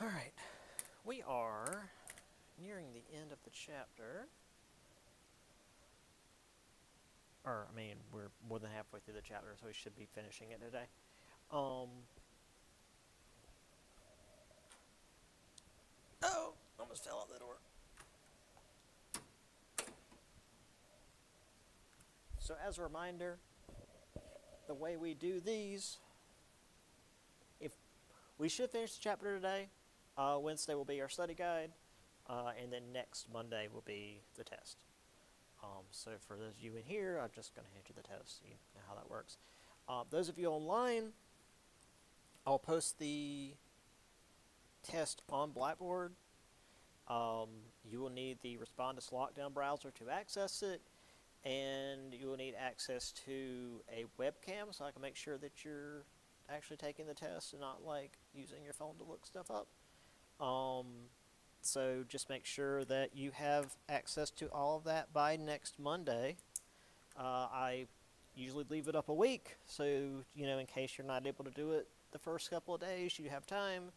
All right, we are nearing the end of the chapter. We're more than halfway through the chapter, so we should be finishing it today. Um, oh, almost fell out the door. So, as a reminder, the way we do these, if we should finish the chapter today, Wednesday will be our study guide, and then next Monday will be the test. So for those of you in here, I'm just going to hand you the test so you know how that works. Those of you online, I'll post the test on Blackboard. You will need the Respondus Lockdown browser to access it, and you will need access to a webcam so I can make sure that you're actually taking the test and not like using your phone to look stuff up. So just make sure that you have access to all of that by next Monday. I usually leave it up a week, so in case you're not able to do it the first couple of days, you have time.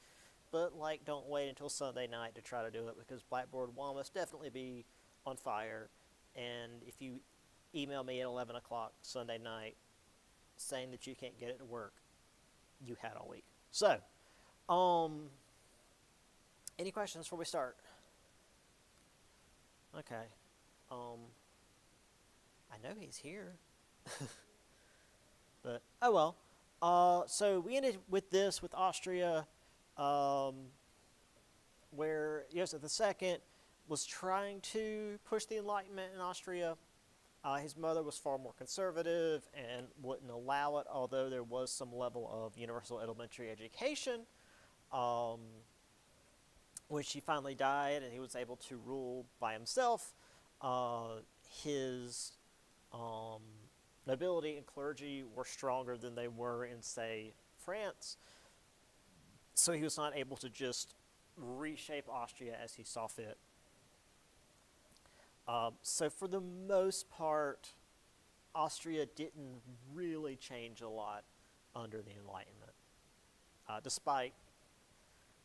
But don't wait until Sunday night to try to do it because Blackboard will almost definitely be on fire. And if you email me at 11 o'clock Sunday night saying that you can't get it to work, you had all week. So, any questions before we start? Okay. I know he's here. But, oh well. So we ended with Austria, where Joseph II was trying to push the Enlightenment in Austria. His mother was far more conservative and wouldn't allow it, although there was some level of universal elementary education. When she finally died and he was able to rule by himself, his nobility and clergy were stronger than they were in, say, France. So he was not able to just reshape Austria as he saw fit. So for the most part, Austria didn't really change a lot under the Enlightenment, despite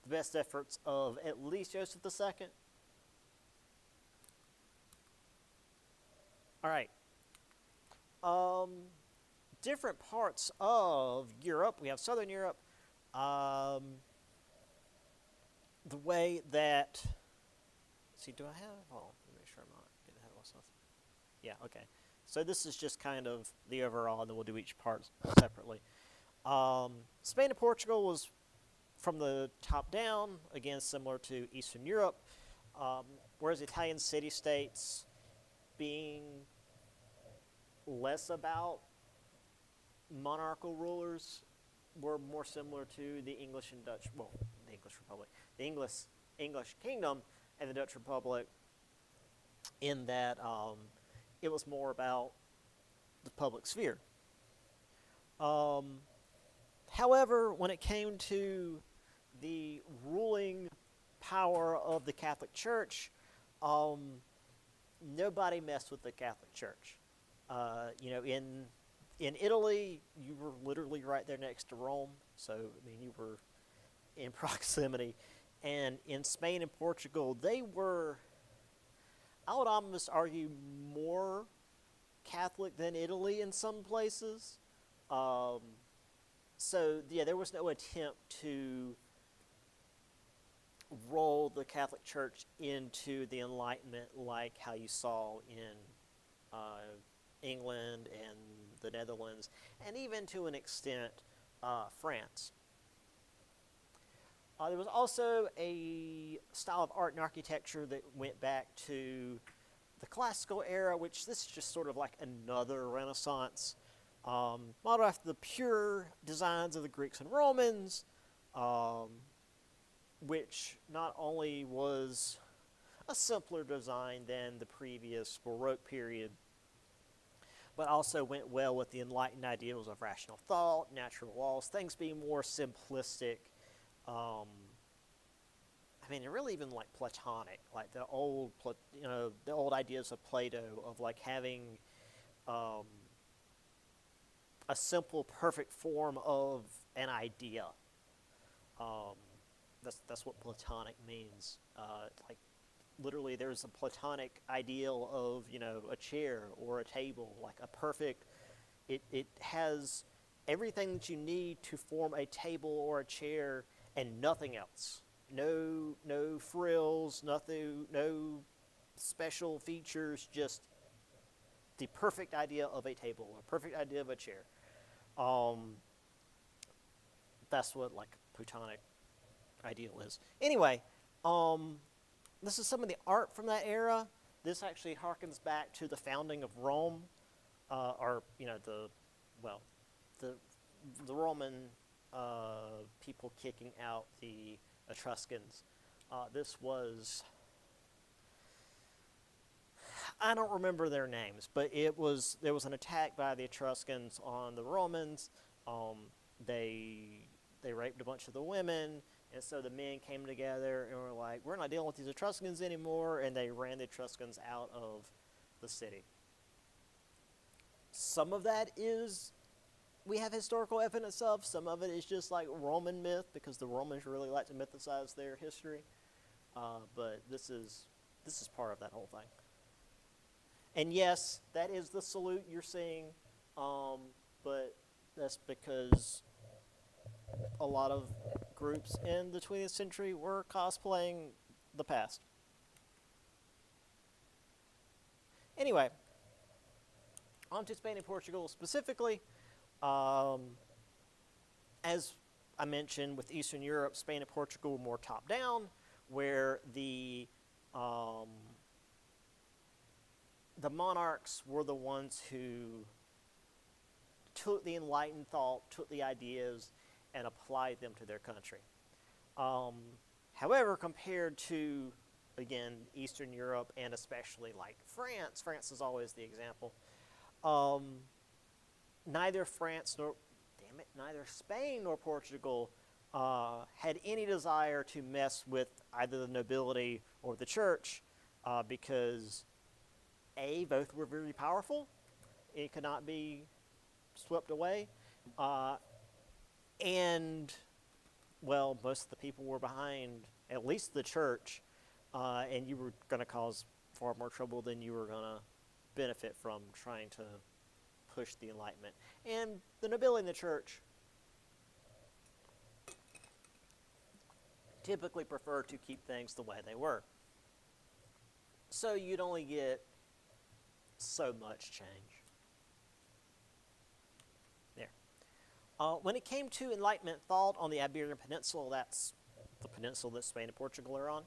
the best efforts of at least Joseph II. All right. Different parts of Europe. We have Southern Europe. The way that, see, do I have? Oh, let me make sure I'm not getting ahead of myself. Yeah. Okay. So this is just kind of the overall, and then we'll do each part separately. Spain and Portugal was from the top down, again similar to Eastern Europe, whereas Italian city-states being less about monarchical rulers were more similar to the English and Dutch, well, the English Republic, the English Kingdom and the Dutch Republic, in that it was more about the public sphere. However, when it came to the ruling power of the Catholic Church, nobody messed with the Catholic Church. In Italy, you were literally right there next to Rome, so you were in proximity. And in Spain and Portugal, they were, I would almost argue, more Catholic than Italy in some places. So yeah, there was no attempt to roll the Catholic Church into the Enlightenment like how you saw in England and the Netherlands, and even to an extent France. There was also a style of art and architecture that went back to the classical era, which this is just sort of like another Renaissance, modeled after the pure designs of the Greeks and Romans, which not only was a simpler design than the previous Baroque period, but also went well with the Enlightened ideals of rational thought, natural laws, things being more simplistic. And really even like Platonic, like the old ideas of Plato of like having a simple, perfect form of an idea. that's what Platonic means. Like literally, there's a Platonic ideal of a chair or a table, like a perfect. It has everything that you need to form a table or a chair, and nothing else. No frills, nothing, no special features. Just the perfect idea of a table, a perfect idea of a chair. Um, that's what like Platonic ideal is. Anyway, this is some of the art from that era. This actually harkens back to the founding of Rome, or well, the the Roman people kicking out the Etruscans. This was, I don't remember their names, but there was an attack by the Etruscans on the Romans. They raped a bunch of the women, and so the men came together and were like, "We're not dealing with these Etruscans anymore," and they ran the Etruscans out of the city. Some of that is we have historical evidence of. Some of it is just like Roman myth because the Romans really like to mythicize their history. But this is part of that whole thing. And yes, that is the salute you're seeing, but that's because a lot of groups in the 20th century were cosplaying the past. Anyway, on to Spain and Portugal specifically. As I mentioned, with Eastern Europe, Spain and Portugal were more top-down, where the monarchs were the ones who took the enlightened thought, took the ideas, and applied them to their country. However, compared to, again, Eastern Europe and especially like France is always the example. Neither Spain nor Portugal had any desire to mess with either the nobility or the church because both were very powerful. It could not be swept away. And, well, most of the people were behind at least the church, and you were going to cause far more trouble than you were going to benefit from trying to push the Enlightenment. And the nobility in the church typically prefer to keep things the way they were. So you'd only get so much change. There. When it came to Enlightenment thought on the Iberian Peninsula, that's the peninsula that Spain and Portugal are on,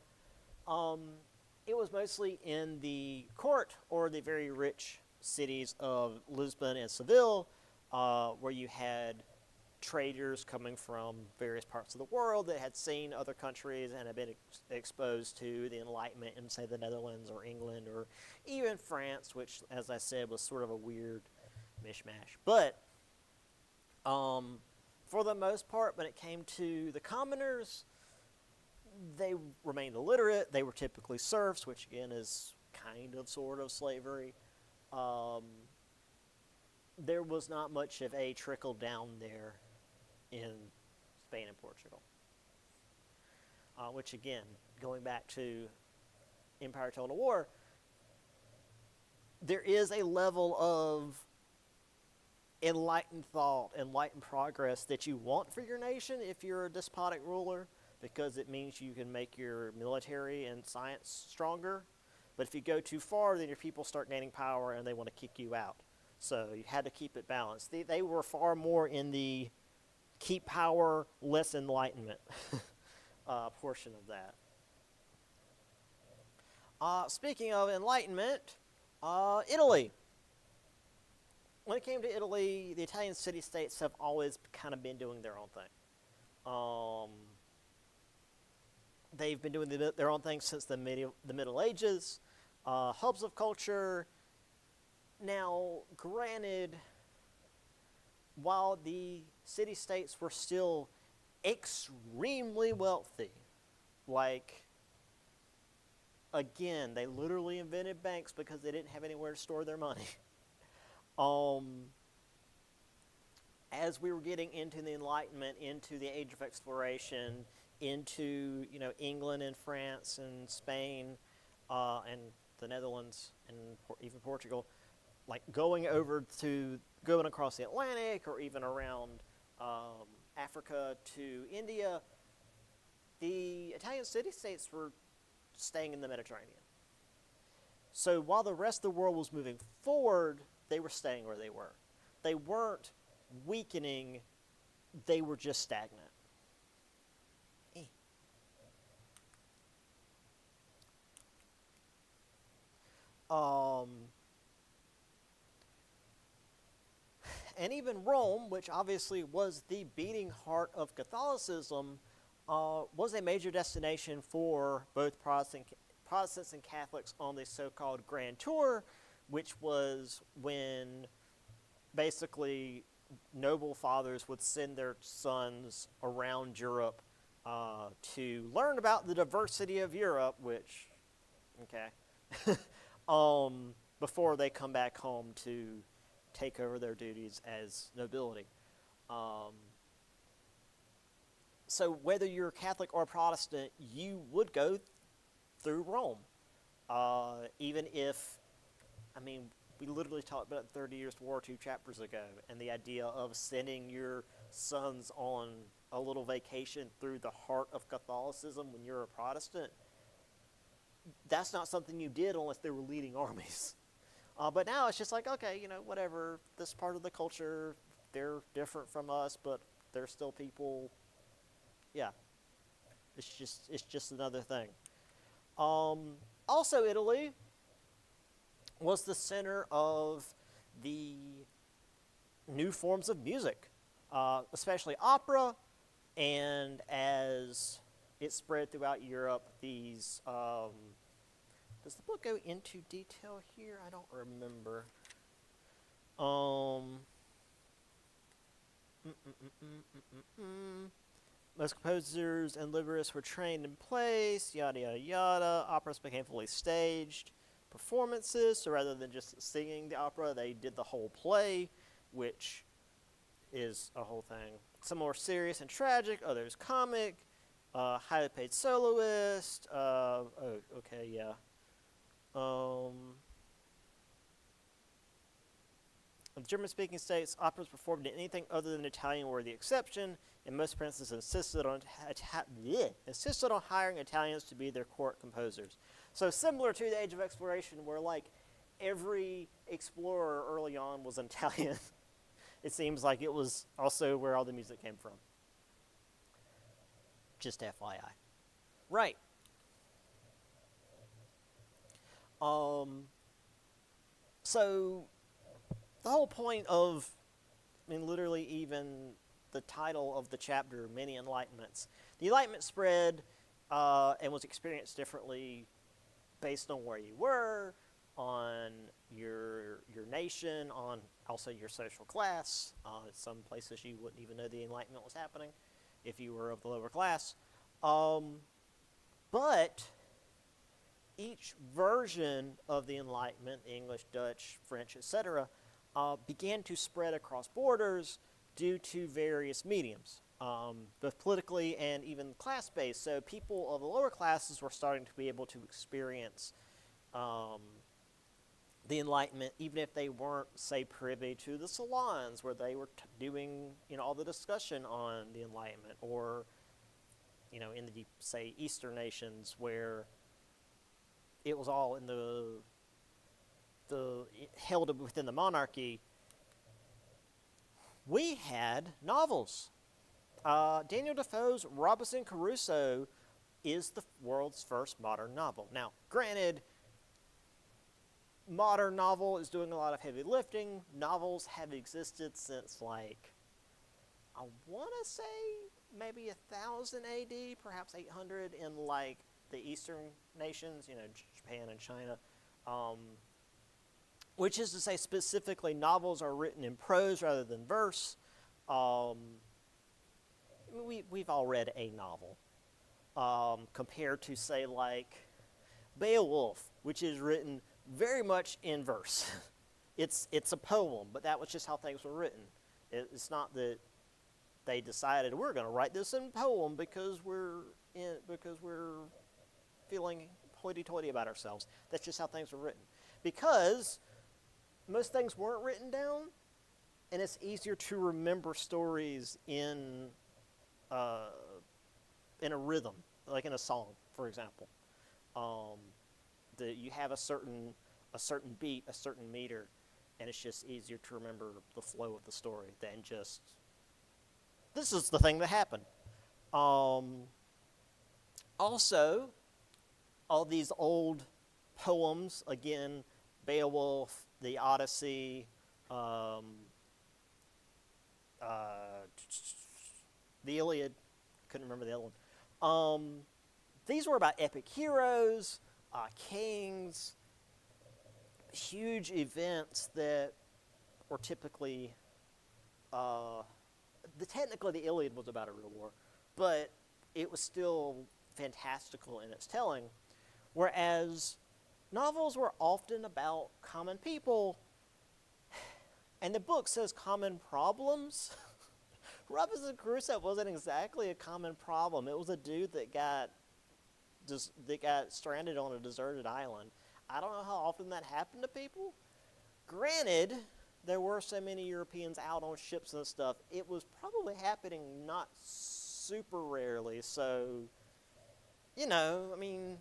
it was mostly in the court or the very rich cities of Lisbon and Seville, where you had traders coming from various parts of the world that had seen other countries and had been exposed to the Enlightenment in, say, the Netherlands or England or even France, which, as I said, was sort of a weird mishmash. But for the most part, when it came to the commoners, they remained illiterate. They were typically serfs, which, again, is kind of sort of slavery. There was not much of a trickle down there in Spain and Portugal. Which, again, going back to Empire Total War, there is a level of enlightened thought, enlightened progress that you want for your nation if you're a despotic ruler, because it means you can make your military and science stronger. But if you go too far, then your people start gaining power and they want to kick you out. So you had to keep it balanced. They were far more in the keep power, less enlightenment portion of that. Speaking of enlightenment, Italy. When it came to Italy, the Italian city-states have always kind of been doing their own thing. They've been doing their own thing since the Middle Ages. Hubs of culture. Now, granted, while the city-states were still extremely wealthy, like, again, they literally invented banks because they didn't have anywhere to store their money. As we were getting into the Enlightenment, into the Age of Exploration, into England and France and Spain and the Netherlands and even Portugal, like going across the Atlantic or even around Africa to India, the Italian city-states were staying in the Mediterranean. So while the rest of the world was moving forward, they were staying where they were. They weren't weakening, they were just stagnant. And even Rome, which obviously was the beating heart of Catholicism, was a major destination for both Protestants and Catholics on the so-called Grand Tour, which was when basically noble fathers would send their sons around Europe to learn about the diversity of Europe, which, okay, before they come back home to take over their duties as nobility. So whether you're Catholic or Protestant, you would go through Rome. Even if, we literally talked about 30 Years' War 2 chapters ago, and the idea of sending your sons on a little vacation through the heart of Catholicism when you're a Protestant. That's not something you did unless they were leading armies. But now it's just like, okay, whatever, this part of the culture, they're different from us, but they're still people. Yeah, it's just another thing. Also, Italy was the center of the new forms of music, especially opera, and as it spread throughout Europe, these... does the book go into detail here? I don't remember. Most composers and librettists were trained in place, yada, yada, yada. Operas became fully staged performances, so rather than just singing the opera, they did the whole play, which is a whole thing. Some more serious and tragic, others comic, highly paid soloist, okay, yeah. In the German-speaking states, operas performed in anything other than Italian were the exception, and most princes insisted on hiring Italians to be their court composers. So similar to the Age of Exploration, where like every explorer early on was Italian, it seems like it was also where all the music came from. Just FYI. Right. So the whole point of, literally even the title of the chapter, Many Enlightenments. The Enlightenment spread and was experienced differently based on where you were, on your nation, on also your social class. Some places you wouldn't even know the Enlightenment was happening if you were of the lower class. But each version of the Enlightenment, English, Dutch, French, etc., began to spread across borders due to various mediums, both politically and even class-based. So people of the lower classes were starting to be able to experience the Enlightenment, even if they weren't, say, privy to the salons where they were doing, all the discussion on the Enlightenment, or, in the, say, Eastern nations where it was all in the held within the monarchy. We had novels. Daniel Defoe's Robinson Crusoe is the world's first modern novel. Now, granted, modern novel is doing a lot of heavy lifting. Novels have existed since, like, I want to say maybe 1000 AD, perhaps 800 in, like, the Eastern nations, Japan and China. Which is to say, specifically, novels are written in prose rather than verse. We've all read a novel, compared to, say, like Beowulf, which is written very much in verse. It's a poem, but that was just how things were written. It's not that they decided we're going to write this in poem because we're feeling hoity-toity about ourselves. That's just how things were written. Because most things weren't written down, and it's easier to remember stories in a rhythm, like in a song, for example. You have a certain beat, a certain meter, and it's just easier to remember the flow of the story than just, this is the thing that happened. Also, all these old poems, again, Beowulf, the Odyssey, the Iliad, couldn't remember the other one. These were about epic heroes, kings, huge events that were typically, technically the Iliad was about a real war, but it was still fantastical in its telling, whereas novels were often about common people, and the book says common problems. Robinson Crusoe wasn't exactly a common problem. It was a dude that got stranded on a deserted island. I don't know how often that happened to people. Granted, there were so many Europeans out on ships and stuff. It was probably happening not super rarely. So, I mean,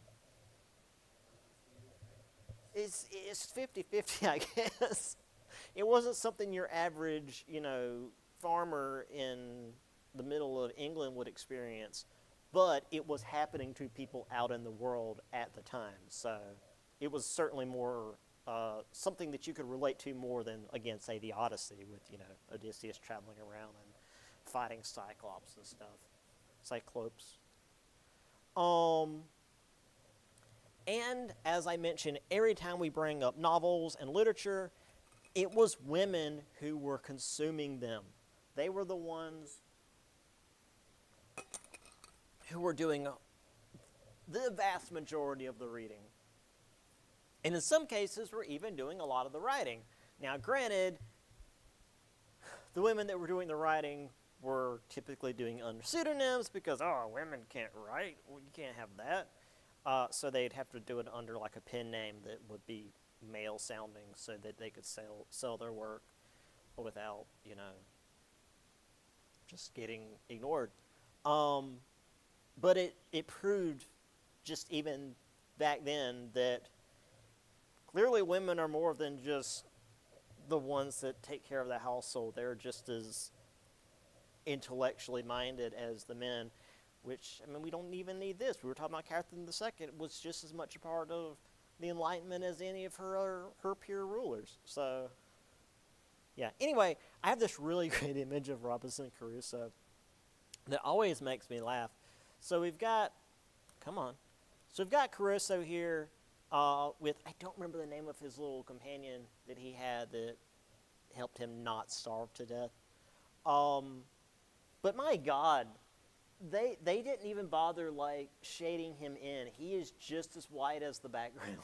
it's 50-50, I guess. It wasn't something your average, farmer in the middle of England would experience, but it was happening to people out in the world at the time. So it was certainly more something that you could relate to more than, again, say the Odyssey with, Odysseus traveling around and fighting Cyclops and stuff. Cyclopes. And as I mentioned, every time we bring up novels and literature, it was women who were consuming them. They were the ones who were doing the vast majority of the reading. And in some cases, were even doing a lot of the writing. Now, granted, the women that were doing the writing were typically doing under pseudonyms because, women can't write. Well, you can't have that. So they'd have to do it under like a pen name that would be male sounding so that they could sell their work without, just getting ignored. But it proved just even back then that clearly women are more than just the ones that take care of the household. They're just as intellectually minded as the men, which, we don't even need this. We were talking about Catherine II was just as much a part of the Enlightenment as any of her peer rulers. So, yeah. Anyway, I have this really great image of Robinson Crusoe that always makes me laugh. So we've got Crusoe here with, I don't remember the name of his little companion that he had that helped him not starve to death. But my God, they didn't even bother shading him in. He is just as white as the background.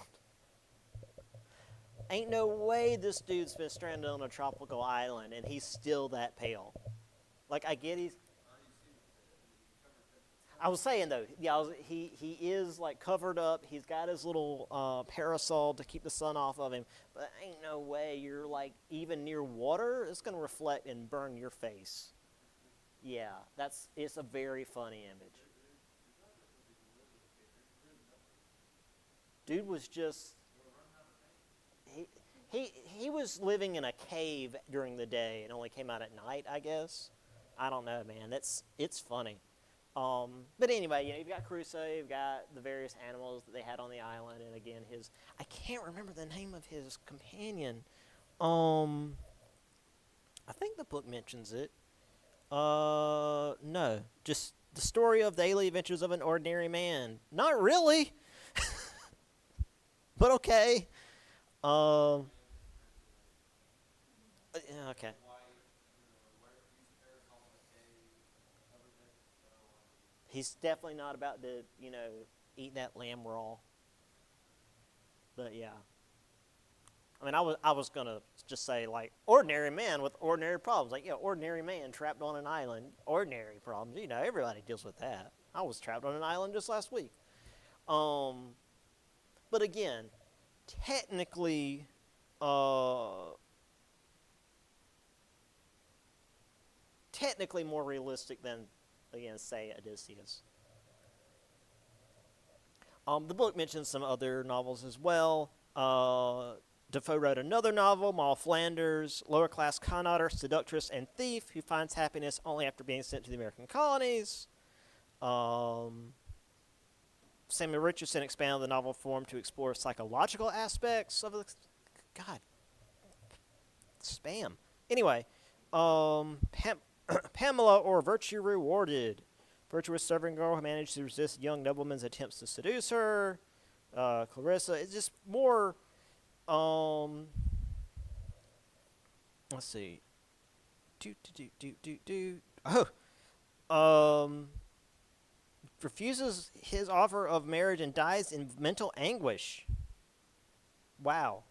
Ain't no way this dude's been stranded on a tropical island and he's still that pale. I get I was saying though, he is covered up. He's got his little parasol to keep the sun off of him. But ain't no way you're even near water. It's gonna reflect and burn your face. Yeah, it's a very funny image. Dude was just he was living in a cave during the day and only came out at night, I guess. I don't know, man. It's funny. But anyway, you've got Crusoe, you've got the various animals that they had on the island, and again, I can't remember the name of his companion. I think the book mentions it. No, just the story of daily adventures of an ordinary man. Not really. But okay. Okay. He's definitely not about to, eat that lamb raw. But yeah. I mean, I was gonna just say like ordinary man with ordinary problems, like ordinary man trapped on an island, ordinary problems. Everybody deals with that. I was trapped on an island just last week. But again, technically, technically more realistic than, again, say Odysseus. The book mentions some other novels as well. Defoe wrote another novel, Moll Flanders, lower-class con artist, seductress, and thief who finds happiness only after being sent to the American colonies. Samuel Richardson expanded the novel form to explore psychological aspects of the... God. Spam. Anyway, Pamela, or Virtue Rewarded. Virtuous servant girl who managed to resist young nobleman's attempts to seduce her. Clarissa. It's just more... let's see. Refuses his offer of marriage and dies in mental anguish. Wow.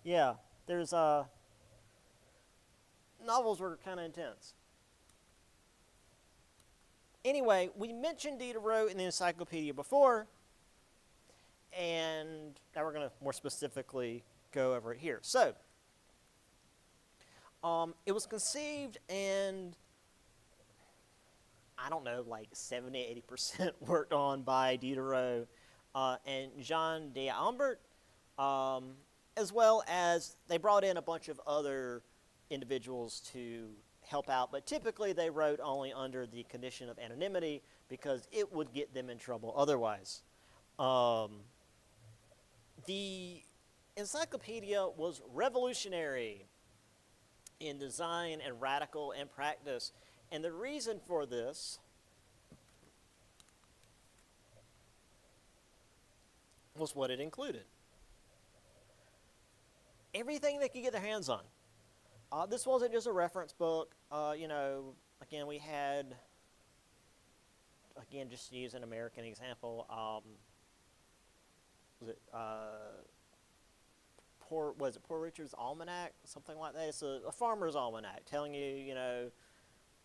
Yeah, there's novels were kind of intense. Anyway, we mentioned Diderot in the encyclopedia before, and now we're going to more specifically go over it here. So, it was conceived, and I don't know, like 70-80% worked on by Diderot and Jean d'Alembert, as well as they brought in a bunch of other individuals to help out, but typically they wrote only under the condition of anonymity because it would get them in trouble otherwise. The encyclopedia was revolutionary in design and radical in practice, and the reason for this was what it included. Everything they could get their hands on. This wasn't just a reference book. Again, we had, again, just to use an American example, Poor Richard's Almanac, something like that. It's a farmer's almanac telling you,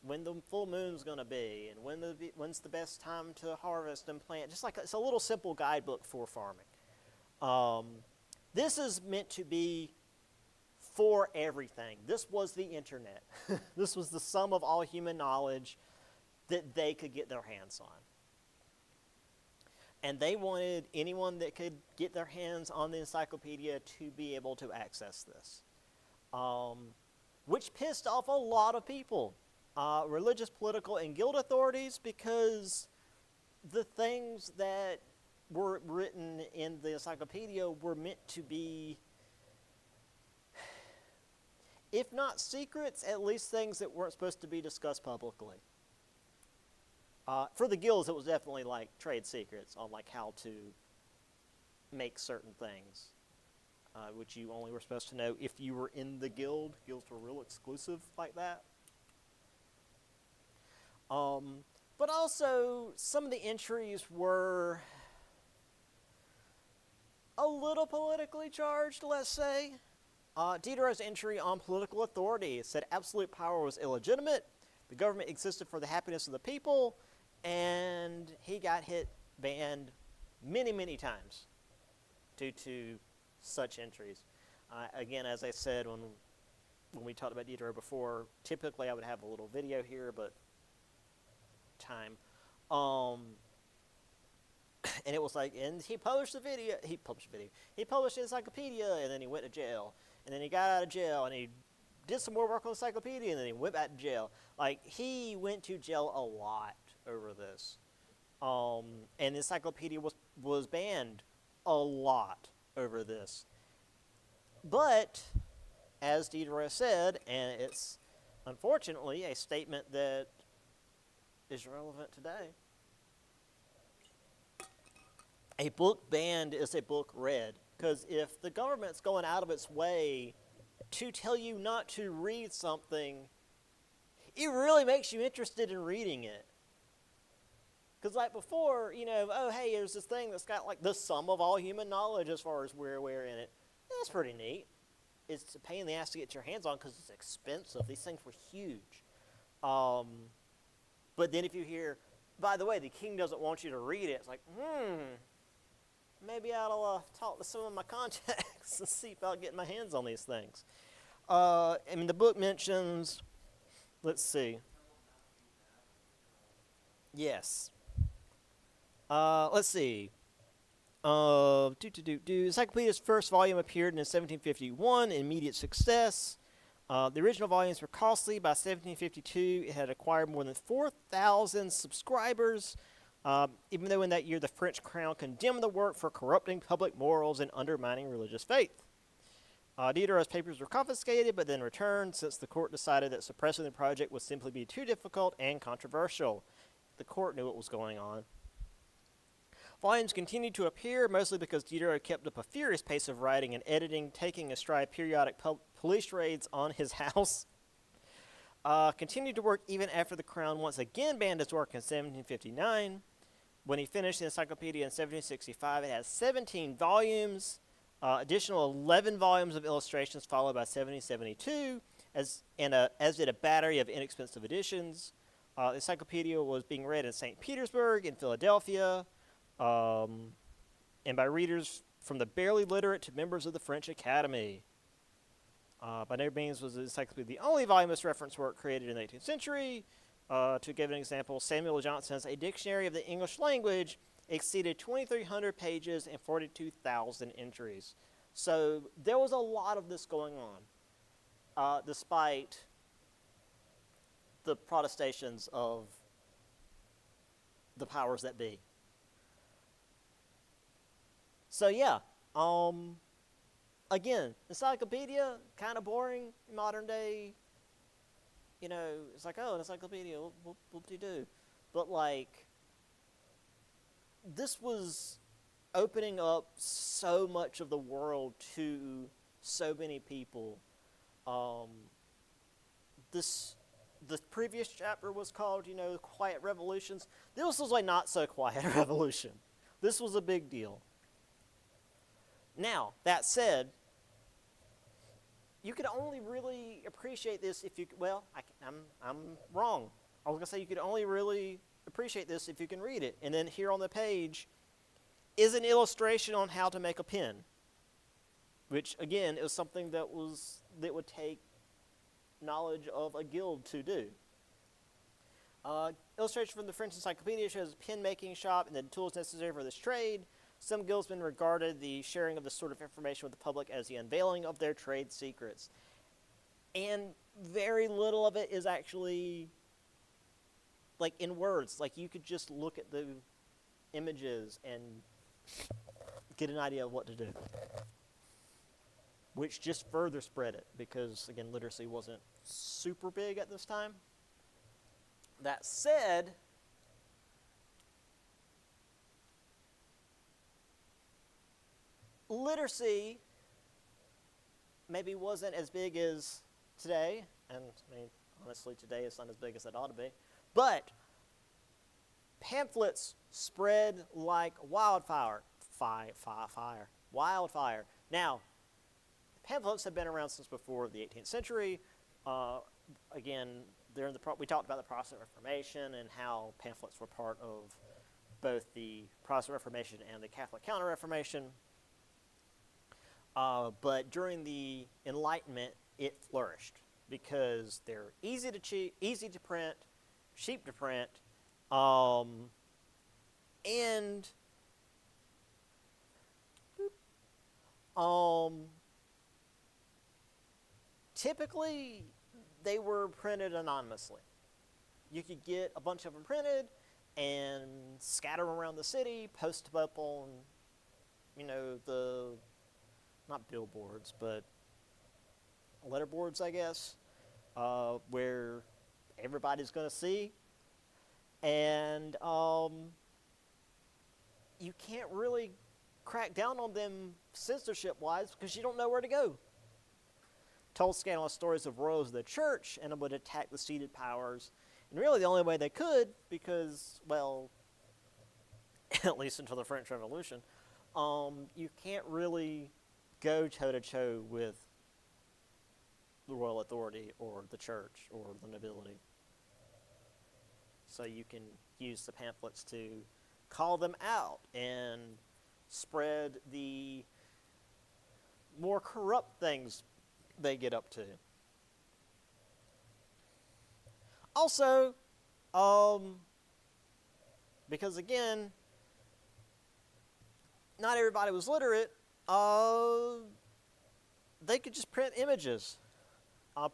when the full moon's going to be and when's the best time to harvest and plant. Just like it's a little simple guidebook for farming. This is meant to be for everything. This was the internet. This was the sum of all human knowledge that they could get their hands on. And they wanted anyone that could get their hands on the encyclopedia to be able to access this, which pissed off a lot of people, religious, political, and guild authorities, because the things that were written in the encyclopedia were meant to be, if not secrets, at least things that weren't supposed to be discussed publicly. For the guilds, it was definitely like trade secrets on like how to make certain things, which you only were supposed to know if you were in the guild. Guilds were real exclusive like that. But also, some of the entries were a little politically charged, let's say. Diderot's entry on political authority said absolute power was illegitimate, the government existed for the happiness of the people, and he got banned many, many times due to such entries. Again, as I said when we talked about Diderot before, typically I would have a little video here, but time. And it was like, and he published the video. He published the encyclopedia, and then he went to jail. And then he got out of jail, and he did some more work on the encyclopedia, and then he went back to jail. Like, he went to jail a lot over this. And the encyclopedia was banned a lot over this. But, as Diderot said, and it's unfortunately a statement that is relevant today, a book banned is a book read. Because if the government's going out of its way to tell you not to read something, it really makes you interested in reading it. Because like before, oh, hey, there's this thing that's got like the sum of all human knowledge as far as we're aware in it. That's pretty neat. it's a pain in the ass to get your hands on because it's expensive. These things were huge. But then if you hear, by the way, the king doesn't want you to read it, it's like, maybe I'll talk to some of my contacts and see if I'll get my hands on these things. I mean, the book mentions, let's see. Yes. Let's see. Encyclopedia's first volume appeared in 1751, an immediate success. The original volumes were costly. By 1752, it had acquired more than 4,000 subscribers, even though in that year the French crown condemned the work for corrupting public morals and undermining religious faith. Diderot's papers were confiscated but then returned since the court decided that suppressing the project would simply be too difficult and controversial. The court knew what was going on. Volumes continued to appear, mostly because Diderot kept up a furious pace of writing and editing, taking astride periodic police raids on his house. Continued to work even after the Crown once again banned his work in 1759. When he finished the encyclopedia in 1765, it has 17 volumes, additional 11 volumes of illustrations followed by 1772, as did a battery of inexpensive editions. The encyclopedia was being read in St. Petersburg, in Philadelphia, and by readers from the barely literate to members of the French Academy. By no means was the encyclopedia the only voluminous reference work created in the 18th century. To give an example, Samuel Johnson's A Dictionary of the English Language exceeded 2,300 pages and 42,000 entries. So there was a lot of this going on, despite the protestations of the powers that be. So yeah, again, encyclopedia, kind of boring in modern day. You know, it's like, oh, an encyclopedia, what do you do? But like, this was opening up so much of the world to so many people. The previous chapter was called, Quiet Revolutions. This was like not so quiet revolution. This was a big deal. Now, that said, you could only really appreciate this if you, I'm wrong. I was going to say you could only really appreciate this if you can read it. And then here on the page is an illustration on how to make a pen, which, again, is something that would take knowledge of a guild to do. Illustration from the French Encyclopedia shows a pen-making shop and the tools necessary for this trade. Some guildsmen regarded the sharing of this sort of information with the public as the unveiling of their trade secrets. And very little of it is actually, like, in words. Like, you could just look at the images and get an idea of what to do. Which just further spread it, because, again, literacy wasn't super big at this time. That said, literacy maybe wasn't as big as today, and I mean, honestly, today it's not as big as it ought to be, but pamphlets spread like wildfire. Wildfire. Now, pamphlets have been around since before the 18th century. Again, we talked about the Protestant Reformation and how pamphlets were part of both the Protestant Reformation and the Catholic Counter-Reformation. But during the Enlightenment, it flourished because they're easy to print, cheap to print, and typically they were printed anonymously. You could get a bunch of them printed and scatter them around the city, post them up on, not billboards, but letterboards, I guess, where everybody's going to see. And you can't really crack down on them censorship-wise because you don't know where to go. Told scandalous stories of royals of the church and would attack the seated powers. And really the only way they could, because, well, at least until the French Revolution, you can't really go toe-to-toe with the royal authority or the church or the nobility. So you can use the pamphlets to call them out and spread the more corrupt things they get up to. Also, because again, not everybody was literate, they could just print images.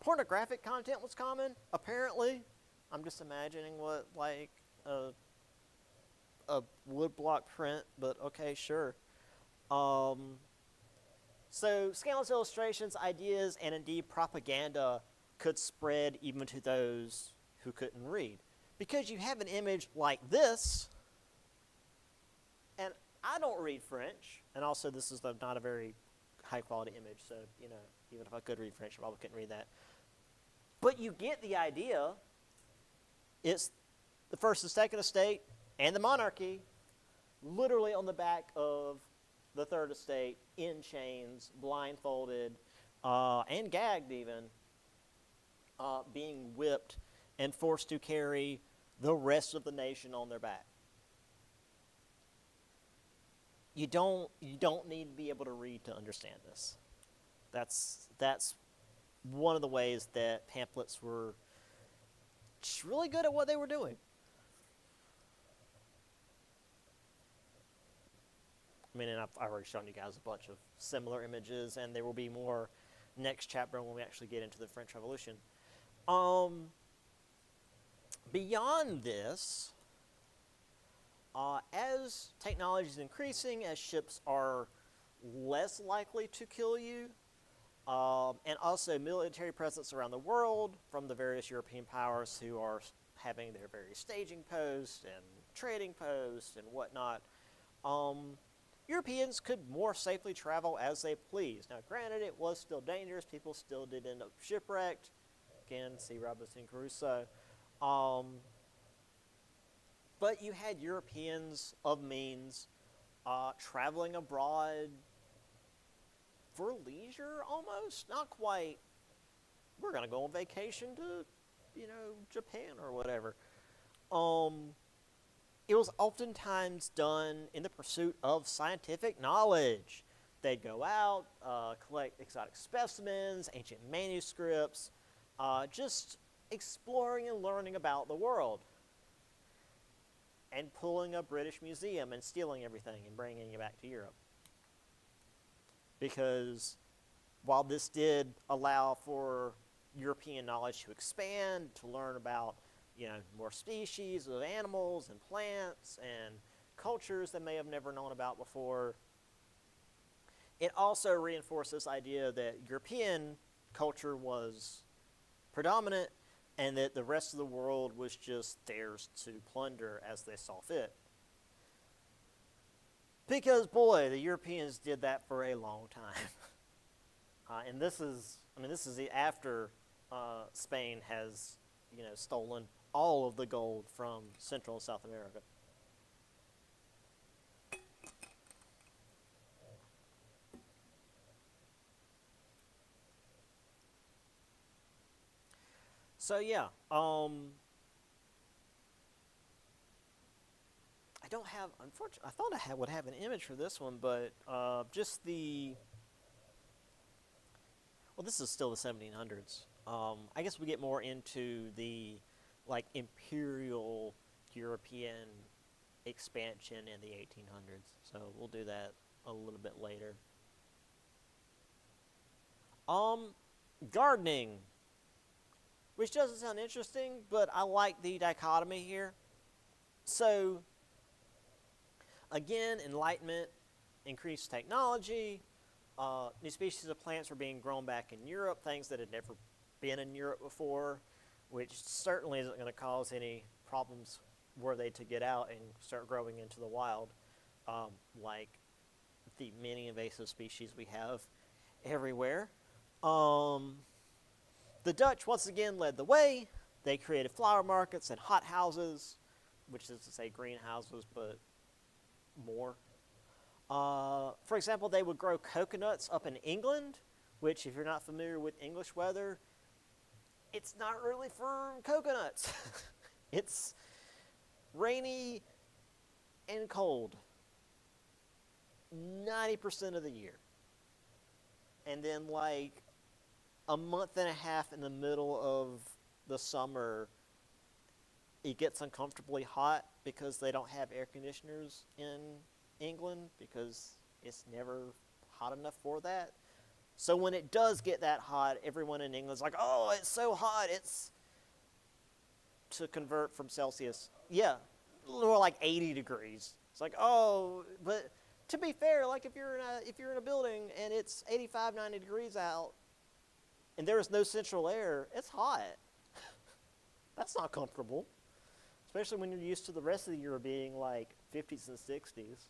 Pornographic content was common, apparently. I'm just imagining what, like, a woodblock print, but okay, sure. So, scandalous illustrations, ideas, and indeed propaganda could spread even to those who couldn't read. Because you have an image like this, and I don't read French, and also this is not a very high-quality image, so, you know, even if I could read French, I probably couldn't read that. But you get the idea. It's the first and second estate and the monarchy literally on the back of the third estate in chains, blindfolded, and gagged even, being whipped and forced to carry the rest of the nation on their back. You don't need to be able to read to understand this. That's one of the ways that pamphlets were really good at what they were doing. I mean, and I've already shown you guys a bunch of similar images, and there will be more next chapter when we actually get into the French Revolution. Beyond this, as technology is increasing, as ships are less likely to kill you, and also military presence around the world from the various European powers who are having their various staging posts and trading posts and whatnot, Europeans could more safely travel as they pleased. Now, granted, it was still dangerous. People still did end up shipwrecked. Again, see Robinson Crusoe. But you had Europeans of means traveling abroad for leisure almost. Not quite, we're going to go on vacation to, you know, Japan or whatever. It was oftentimes done in the pursuit of scientific knowledge. They'd go out, collect exotic specimens, ancient manuscripts, just exploring and learning about the world. And pulling a British museum and stealing everything and bringing it back to Europe. Because while this did allow for European knowledge to expand, to learn about, you know, more species of animals and plants and cultures they may have never known about before, it also reinforced this idea that European culture was predominant and that the rest of the world was just theirs to plunder as they saw fit. Because, boy, the Europeans did that for a long time. And this is after Spain has, you know, stolen all of the gold from Central and South America. So yeah, I don't have, unfortunately, I thought I would have an image for this one, but just the, well, this is still the 1700s. I guess we get more into the, like, imperial European expansion in the 1800s. So we'll do that a little bit later. Gardening, which doesn't sound interesting, but I like the dichotomy here. So, again, Enlightenment, increased technology, new species of plants were being grown back in Europe, things that had never been in Europe before, which certainly isn't going to cause any problems were they to get out and start growing into the wild, like the many invasive species we have everywhere. The Dutch, once again, led the way. They created flower markets and hothouses, which is to say greenhouses, but more. For example, they would grow coconuts up in England, which, if you're not familiar with English weather, it's not really for coconuts. It's rainy and cold 90% of the year. And then like a month and a half in the middle of the summer, it gets uncomfortably hot because they don't have air conditioners in England because it's never hot enough for that. So when it does get that hot, everyone in England's like, oh, it's so hot. It's, to convert from Celsius, yeah, more like 80 degrees. It's like, oh, but to be fair, like if you're in a building and it's 85, 90 degrees out and there is no central air, it's hot. That's not comfortable, especially when you're used to the rest of the year being like 50s and 60s.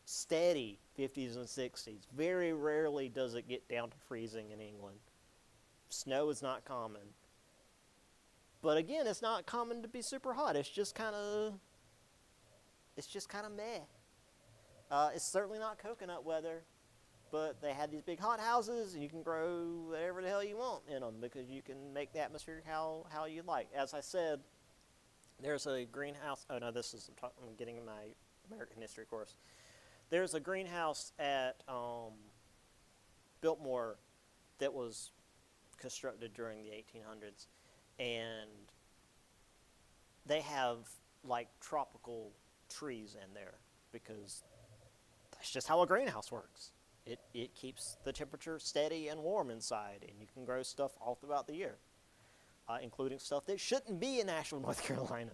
Steady 50s and 60s. Very rarely does it get down to freezing in England. Snow is not common. But again, it's not common to be super hot. It's just kind of meh. It's certainly not coconut weather, but they have these big hot houses, and you can grow whatever the hell you want in them because you can make the atmosphere how you like. As I said, there's a greenhouse. Oh no, I'm getting in my American history course. There's a greenhouse at Biltmore that was constructed during the 1800s, and they have like tropical trees in there because that's just how a greenhouse works. It keeps the temperature steady and warm inside, and you can grow stuff all throughout the year, including stuff that shouldn't be in Asheville, North Carolina.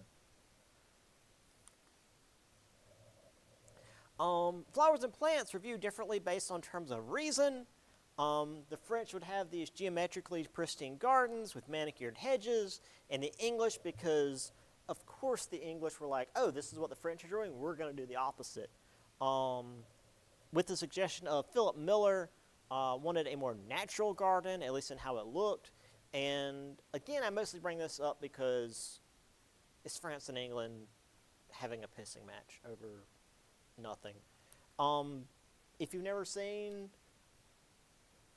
Flowers and plants are viewed differently based on terms of reason. The French would have these geometrically pristine gardens with manicured hedges, and the English, because of course the English were like, oh, this is what the French are doing, we're going to do the opposite. With the suggestion of Philip Miller, wanted a more natural garden, at least in how it looked. And again, I mostly bring this up because it's France and England having a pissing match over nothing. If you've never seen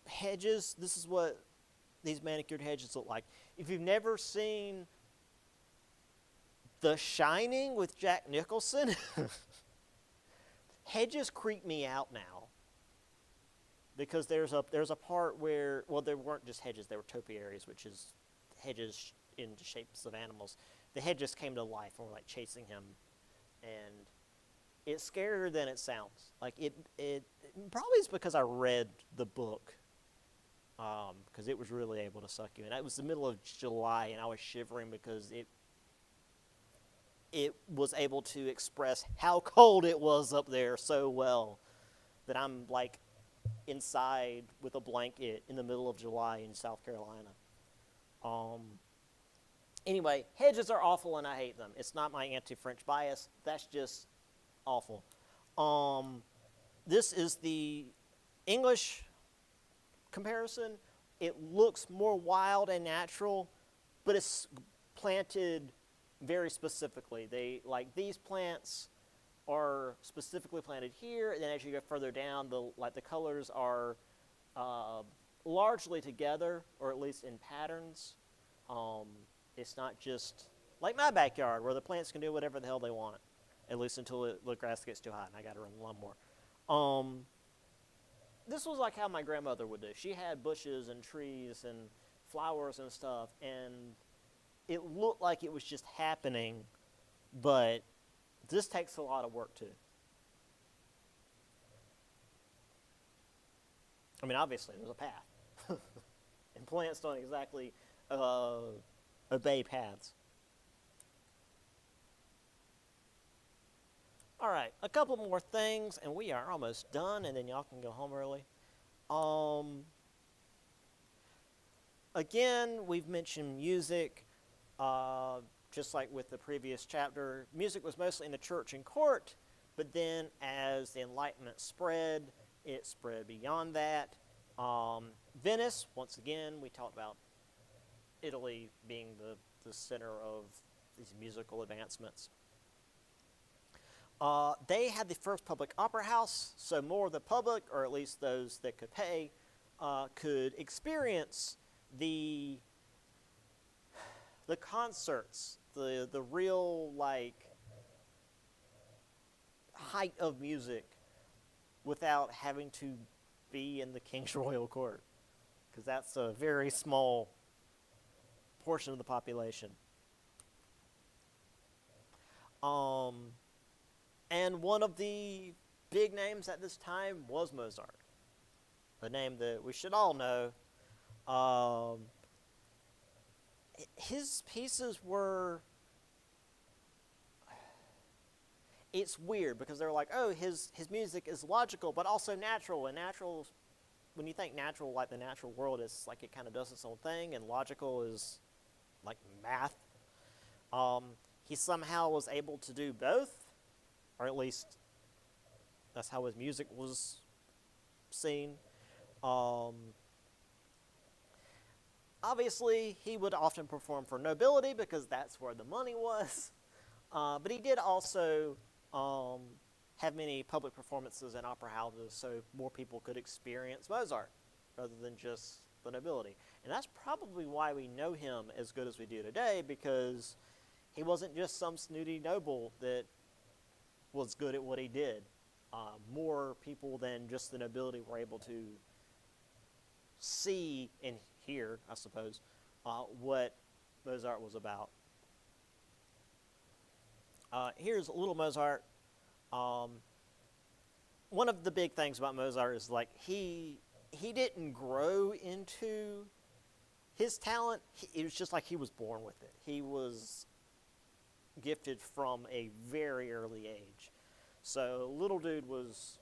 hedges, this is what these manicured hedges look like. If you've never seen The Shining with Jack Nicholson, hedges creep me out now. Because there's a part where, well, there weren't just hedges, they were topiaries, which is hedges in the shapes of animals. The hedges came to life and were like chasing him, and it's scarier than it sounds. Like it probably is because I read the book, because it was really able to suck you in. It was the middle of July, and I was shivering because it was able to express how cold it was up there so well that I'm like inside with a blanket in the middle of July in South Carolina. Anyway, hedges are awful and I hate them. It's not my anti-French bias. That's just awful. This is the English comparison. It looks more wild and natural, but it's planted very specifically. They like these plants are specifically planted here, and then as you go further down, the colors are largely together, or at least in patterns. It's not just like my backyard where the plants can do whatever the hell they want, at least until the grass gets too hot and I got to run the lawnmower. This was like how my grandmother would do. She had bushes and trees and flowers and stuff, and it looked like it was just happening, but this takes a lot of work too. I mean, obviously, there's a path. And plants don't exactly obey paths. All right, a couple more things, and we are almost done, and then y'all can go home early. Again, we've mentioned music. Just like with the previous chapter, music was mostly in the church and court, but then as the Enlightenment spread, it spread beyond that. Venice, once again, we talked about Italy being the center of these musical advancements. They had the first public opera house, so more of the public, or at least those that could pay, could experience the concerts, the real like height of music without having to be in the king's royal court, because that's a very small portion of the population. And one of the big names at this time was Mozart, a name that we should all know. His pieces were, it's weird because they're like, oh, his music is logical but also natural, and natural, when you think natural, like the natural world is like it kind of does its own thing, and logical is like math. He somehow was able to do both, or at least that's how his music was seen. Obviously, he would often perform for nobility because that's where the money was. But he did also have many public performances in opera houses so more people could experience Mozart rather than just the nobility. And that's probably why we know him as good as we do today, because he wasn't just some snooty noble that was good at what he did. More people than just the nobility were able to see and hear, I suppose, what Mozart was about. Here's a little Mozart. One of the big things about Mozart is like he didn't grow into his talent. It was just like he was born with it. He was gifted from a very early age. So little dude was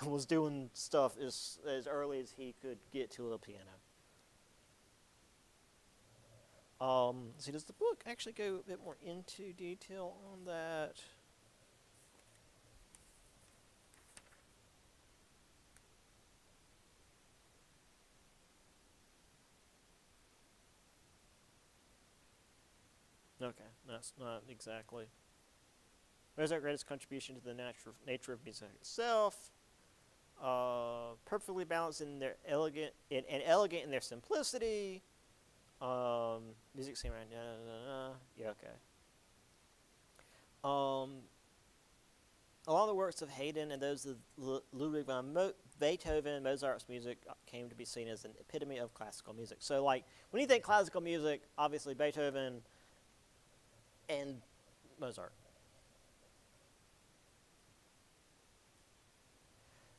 was doing stuff as early as he could get to a piano. See, does the book actually go a bit more into detail on that? Okay, that's not exactly. Mozart's greatest contribution to the nature of music itself. Perfectly balanced in their elegant in their simplicity. Music seemed right. Yeah, okay. Along the works of Haydn and those of Ludwig van Beethoven, Mozart's music came to be seen as an epitome of classical music. So, like, when you think classical music, obviously Beethoven and Mozart.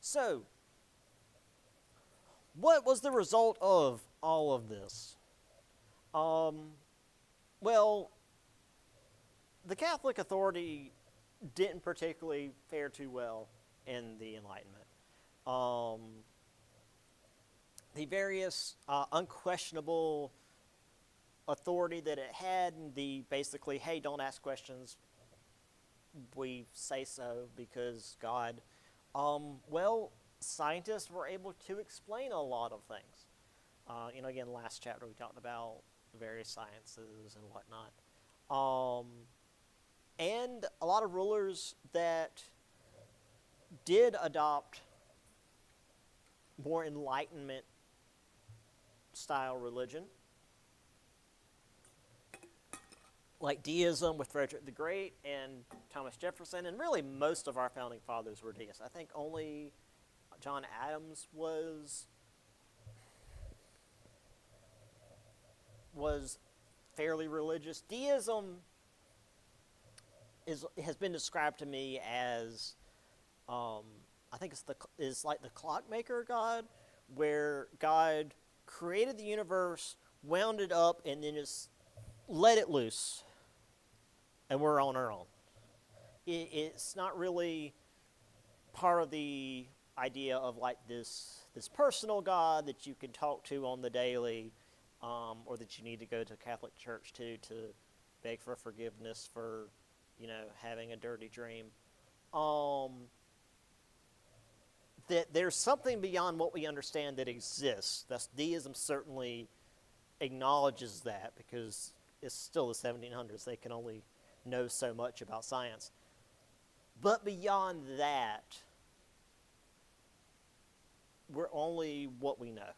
So, what was the result of all of this? Well, the Catholic authority didn't particularly fare too well in the Enlightenment. The various unquestionable authority that it had, and the basically, hey, don't ask questions, we say so because God. Well, scientists were able to explain a lot of things. Again, last chapter we talked about various sciences and whatnot. And a lot of rulers that did adopt more Enlightenment style religion, like deism with Frederick the Great and Thomas Jefferson, and really most of our founding fathers were deists. I think only John Adams was fairly religious. Deism has been described to me as, I think it's like the clockmaker God, where God created the universe, wound it up, and then just let it loose, and we're on our own. It's not really part of the idea of like this personal God that you can talk to on the daily, or that you need to go to Catholic church to beg for forgiveness for, having a dirty dream. That there's something beyond what we understand that exists. That's deism certainly acknowledges that, because it's still the 1700s. They can only know so much about science. But beyond that, we're only what we know,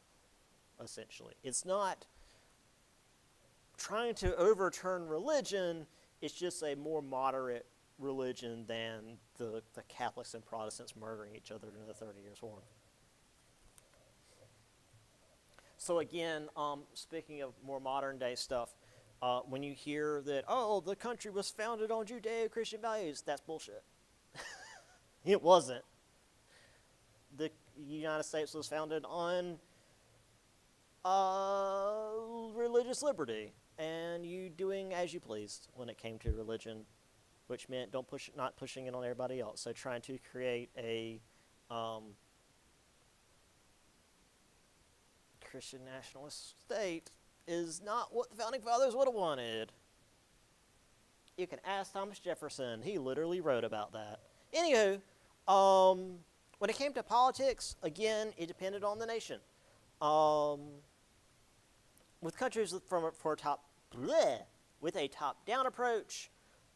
essentially. It's not trying to overturn religion, it's just a more moderate religion than the Catholics and Protestants murdering each other in the 30 Years' War. So again, speaking of more modern day stuff, when you hear that, oh, the country was founded on Judeo-Christian values, that's bullshit. It wasn't. The United States was founded on religious liberty and you doing as you pleased when it came to religion, which meant not pushing it on everybody else. So trying to create a Christian nationalist state is not what the Founding Fathers would have wanted. You can ask Thomas Jefferson. He literally wrote about that. Anywho, when it came to politics, again, it depended on the nation. With countries with a top-down approach,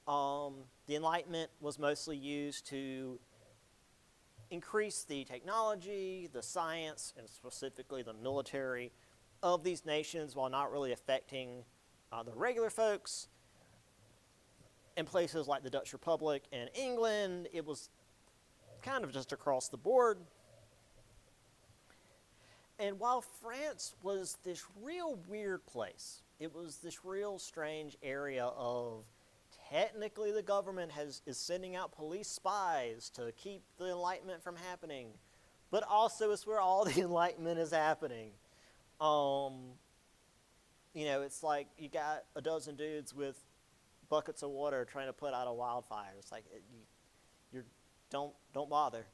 the Enlightenment was mostly used to increase the technology, the science, and specifically the military of these nations while not really affecting the regular folks. In places like the Dutch Republic and England, it was kind of just across the board. And while France was this real weird place, it was this real strange area of technically the government is sending out police spies to keep the Enlightenment from happening, but also it's where all the Enlightenment is happening. It's like you got a dozen dudes with buckets of water trying to put out a wildfire. It's like don't bother.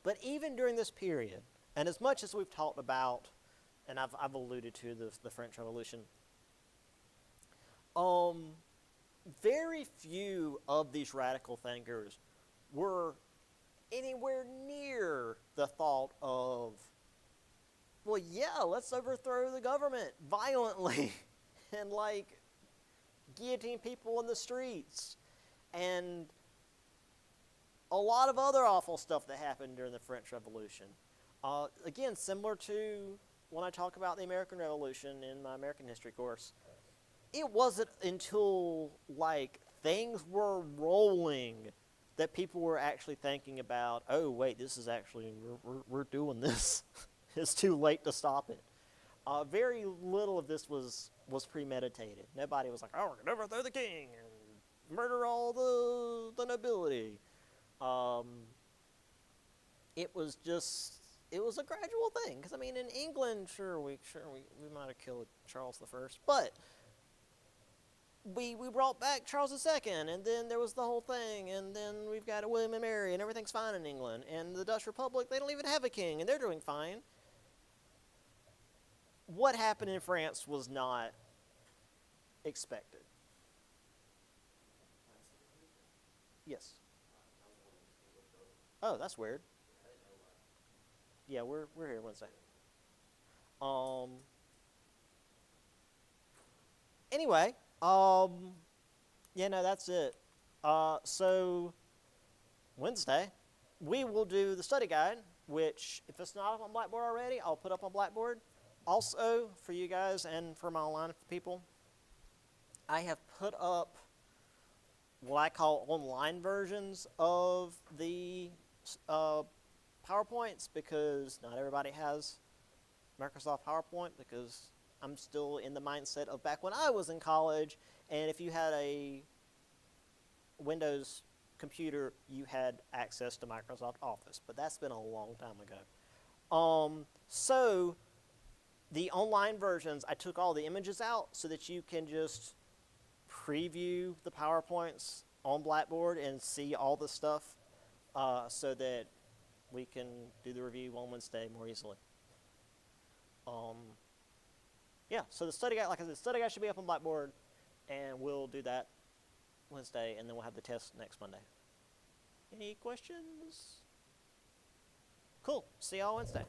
But even during this period, and as much as we've talked about, and I've alluded to the French Revolution, very few of these radical thinkers were anywhere near the thought of, well, yeah, let's overthrow the government violently and guillotine people in the streets and a lot of other awful stuff that happened during the French Revolution. Again, similar to when I talk about the American Revolution in my American history course, it wasn't until things were rolling that people were actually thinking about, oh wait, this is actually we're doing this. It's too late to stop it. Very little of this was premeditated. Nobody was like, oh, we're gonna overthrow the king and murder all the nobility. It was a gradual thing. Because in England, we might have killed Charles I, but we brought back Charles II, and then there was the whole thing, and then we've got William and Mary, and everything's fine in England. And the Dutch Republic, they don't even have a king, and they're doing fine. What happened in France was not expected. Yes. Oh, that's weird. Yeah, we're here Wednesday. Anyway, that's it. So Wednesday, we will do the study guide, which if it's not up on Blackboard already, I'll put up on Blackboard. Also, for you guys and for my online people, I have put up what I call online versions of the PowerPoints, because not everybody has Microsoft PowerPoint, because I'm still in the mindset of back when I was in college, and if you had a Windows computer, you had access to Microsoft Office, but that's been a long time ago. So the online versions, I took all the images out so that you can just preview the PowerPoints on Blackboard and see all the stuff, so that we can do the review on Wednesday more easily. So the study guide, like I said, the study guide should be up on Blackboard, and we'll do that Wednesday, and then we'll have the test next Monday. Any questions? Cool. See y'all Wednesday.